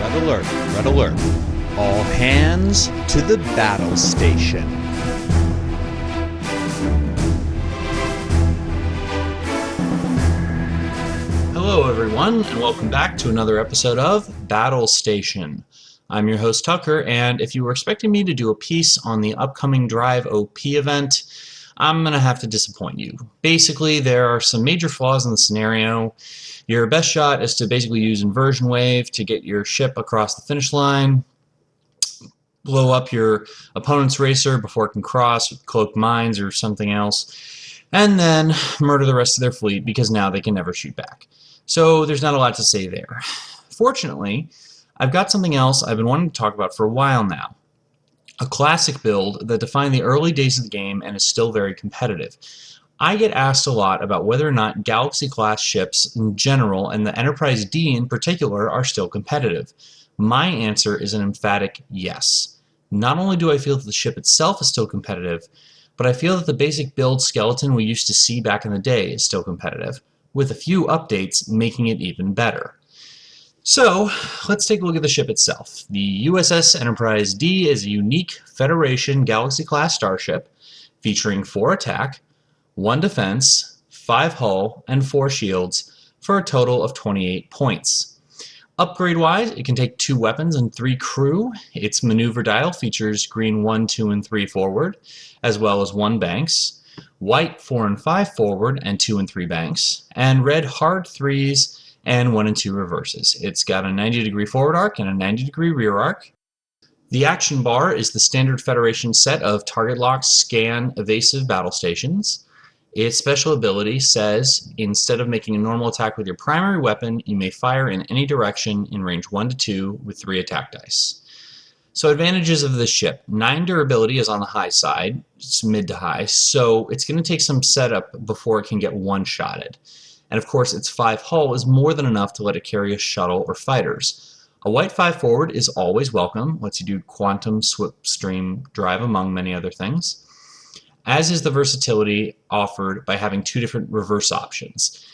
Red alert, red alert. All hands to the battle station. Hello everyone, and welcome back to another episode of Battle Station. I'm your host Tucker, and if you were expecting me to do a piece on the upcoming Drive OP event, I'm going to have to disappoint you. Basically, there are some major flaws in the scenario. Your best shot is to basically use inversion wave to get your ship across the finish line, blow up your opponent's racer before it can cross with cloaked mines or something else, and then murder the rest of their fleet because now they can never shoot back. So there's not a lot to say there. Fortunately, I've got something else I've been wanting to talk about for a while now. A classic build that defined the early days of the game and is still very competitive. I get asked a lot about whether or not Galaxy-class ships in general and the Enterprise D in particular are still competitive. My answer is an emphatic yes. Not only do I feel that the ship itself is still competitive, but I feel that the basic build skeleton we used to see back in the day is still competitive, with a few updates making it even better. So, let's take a look at the ship itself. The USS Enterprise D is a unique Federation Galaxy-class starship featuring 4 attack, 1 defense, 5 hull, and 4 shields for a total of 28 points. Upgrade-wise, it can take 2 weapons and 3 crew. Its maneuver dial features green 1, 2, and 3 forward, as well as 1 banks, white 4 and 5 forward and 2 and 3 banks, and red hard 3s and 1 and 2 reverses. It's got a 90-degree forward arc and a 90-degree rear arc. The action bar is the standard Federation set of target lock, scan, evasive battle stations. Its special ability says, instead of making a normal attack with your primary weapon, you may fire in any direction in range 1 to 2 with 3 attack dice. So advantages of this ship. 9 durability is on the high side, it's mid to high, so it's going to take some setup before it can get one-shotted. And of course, its 5 hull is more than enough to let it carry a shuttle or fighters. A white 5 forward is always welcome, lets you do quantum slipstream drive among many other things, as is the versatility offered by having 2 different reverse options.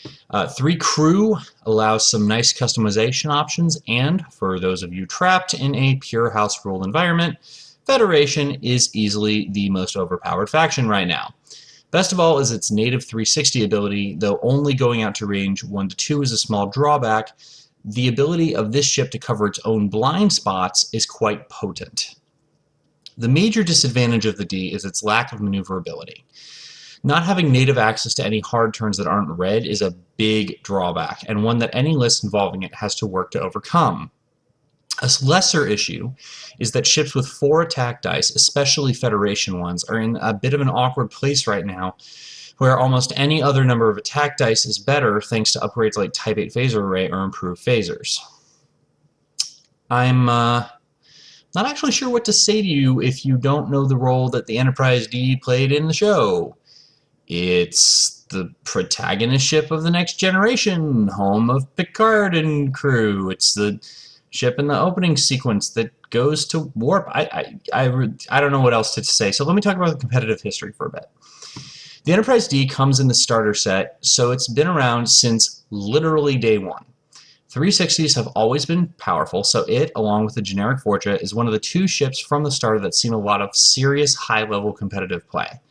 3 crew allows some nice customization options, and for those of you trapped in a pure house rule environment, Federation is easily the most overpowered faction right now. Best of all is its native 360 ability, though only going out to range 1 to 2 is a small drawback. The ability of this ship to cover its own blind spots is quite potent. The major disadvantage of the D is its lack of maneuverability. Not having native access to any hard turns that aren't red is a big drawback, and one that any list involving it has to work to overcome. A lesser issue is that ships with 4 attack dice, especially Federation ones, are in a bit of an awkward place right now, where almost any other number of attack dice is better thanks to upgrades like Type 8 Phaser Array or improved phasers. I'm not actually sure what to say to you if you don't know the role that the Enterprise D played in the show. It's the protagonist ship of the Next Generation, home of Picard and crew. It's the ship in the opening sequence that goes to warp. I don't know what else to say, so let me talk about the competitive history for a bit. The Enterprise D comes in the starter set, so it's been around since literally day 1. 360s have always been powerful, so it, along with the generic Forja, is one of the 2 ships from the start that seen a lot of serious high-level competitive play.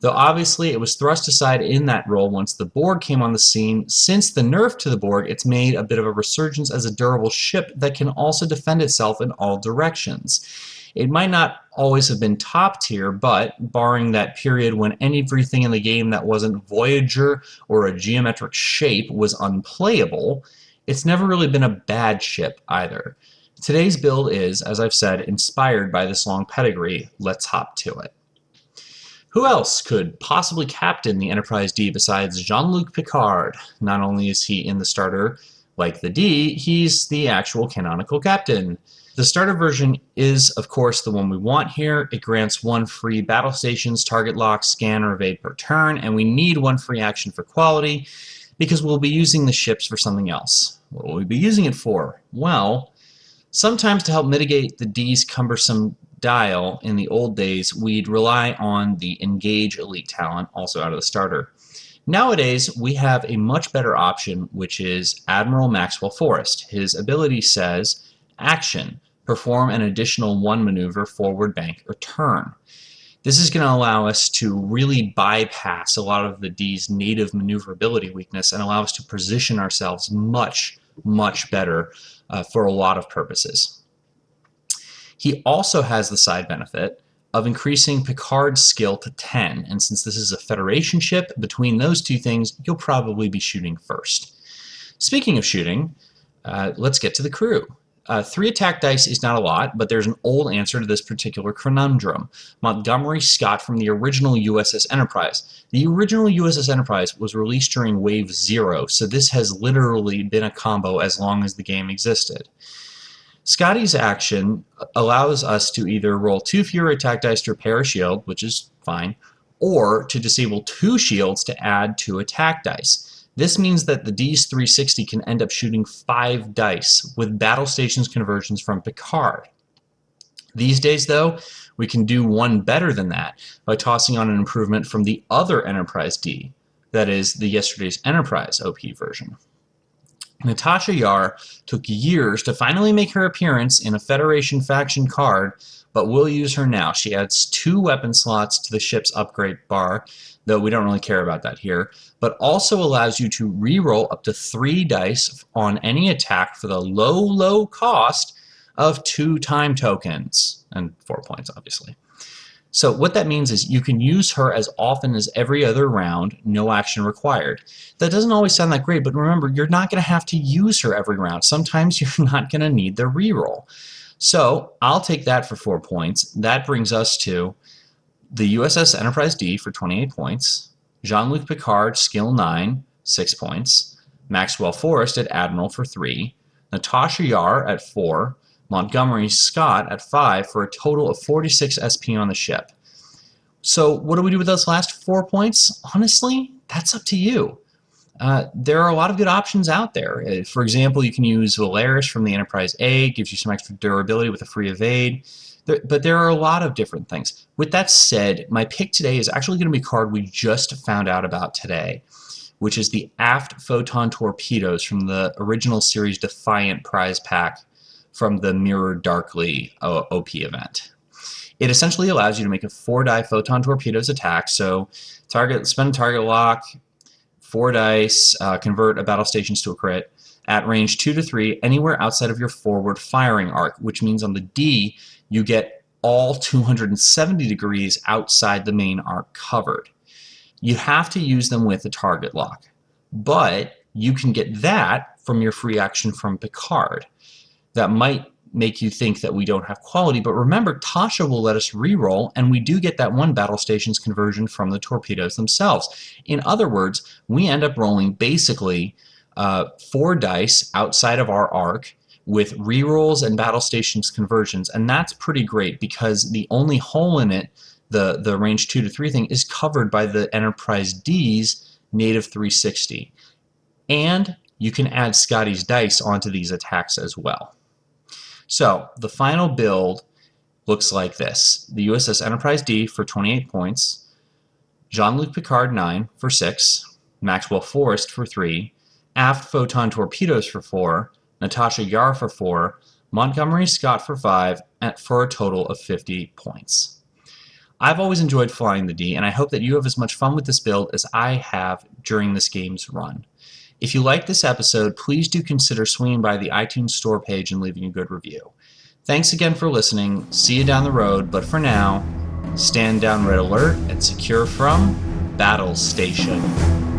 Though obviously it was thrust aside in that role once the Borg came on the scene. Since the nerf to the Borg, it's made a bit of a resurgence as a durable ship that can also defend itself in all directions. It might not always have been top tier, but barring that period when everything in the game that wasn't Voyager or a geometric shape was unplayable, it's never really been a bad ship either. Today's build is, as I've said, inspired by this long pedigree. Let's hop to it. Who else could possibly captain the Enterprise D besides Jean-Luc Picard? Not only is he in the starter like the D, he's the actual canonical captain. The starter version is, of course, the one we want here. It grants 1 free battle stations, target lock, scan, or evade per turn, and we need 1 free action for quality because we'll be using the ships for something else. What will we be using it for? Well, sometimes to help mitigate the D's cumbersome dial in the old days, we'd rely on the Engage Elite talent, also out of the starter. Nowadays, we have a much better option, which is Admiral Maxwell Forrest. His ability says, Action: perform an additional 1 maneuver, forward, bank, or turn. This is going to allow us to really bypass a lot of the D's native maneuverability weakness and allow us to position ourselves much, much better for a lot of purposes. He also has the side benefit of increasing Picard's skill to 10, and since this is a Federation ship, between those two things, you'll probably be shooting first. Speaking of shooting, let's get to the crew. 3 attack dice is not a lot, but there's an old answer to this particular conundrum. Montgomery Scott from the original USS Enterprise. The original USS Enterprise was released during Wave 0, so this has literally been a combo as long as the game existed. Scotty's action allows us to either roll 2 fewer attack dice to repair a shield, which is fine, or to disable 2 shields to add 2 attack dice. This means that the D's 360 can end up shooting 5 dice with battle stations conversions from Picard. These days, though, we can do one better than that by tossing on an improvement from the other Enterprise D, that is, the yesterday's Enterprise OP version. Natasha Yar took years to finally make her appearance in a Federation faction card, but we'll use her now. She adds 2 weapon slots to the ship's upgrade bar, though we don't really care about that here, but also allows you to reroll up to 3 dice on any attack for the low, low cost of 2 time tokens, and 4 points, obviously. So what that means is you can use her as often as every other round, no action required. That doesn't always sound that great, but remember, you're not going to have to use her every round. Sometimes you're not going to need the reroll. So I'll take that for 4 points. That brings us to the USS Enterprise D for 28 points, Jean-Luc Picard, Skill 9, 6 points, Maxwell Forrest at Admiral for 3, Natasha Yar at 4, Montgomery Scott at 5 for a total of 46 SP on the ship. So what do we do with those last 4 points? Honestly, that's up to you. There are a lot of good options out there. For example, you can use Valeris from the Enterprise A, gives you some extra durability with a free evade. But there are a lot of different things. With that said, my pick today is actually going to be a card we just found out about today, which is the Aft Photon Torpedoes from the original series Defiant prize pack from the Mirror Darkly OP event. It essentially allows you to make a 4-die Photon Torpedoes attack, so spend a target lock, 4 dice, convert a battle stations to a crit, at range 2 to 3, anywhere outside of your forward firing arc, which means on the D, you get all 270 degrees outside the main arc covered. You have to use them with a target lock, but you can get that from your free action from Picard. That might make you think that we don't have quality, but remember, Tasha will let us reroll, and we do get that 1 battle stations conversion from the torpedoes themselves. In other words, we end up rolling basically 4 dice outside of our arc with rerolls and battle stations conversions, and that's pretty great because the only hole in it, the range 2 to 3 thing, is covered by the Enterprise D's native 360. And you can add Scotty's dice onto these attacks as well. So the final build looks like this. The USS Enterprise D for 28 points, Jean-Luc Picard 9 for 6, Maxwell Forrest for 3, Aft Photon Torpedoes for 4, Natasha Yar for 4, Montgomery Scott for 5, for a total of 50 points. I've always enjoyed flying the D, and I hope that you have as much fun with this build as I have during this game's run. If you like this episode, please do consider swinging by the iTunes store page and leaving a good review. Thanks again for listening. See you down the road, but for now, stand down, red alert, and secure from Battle Station.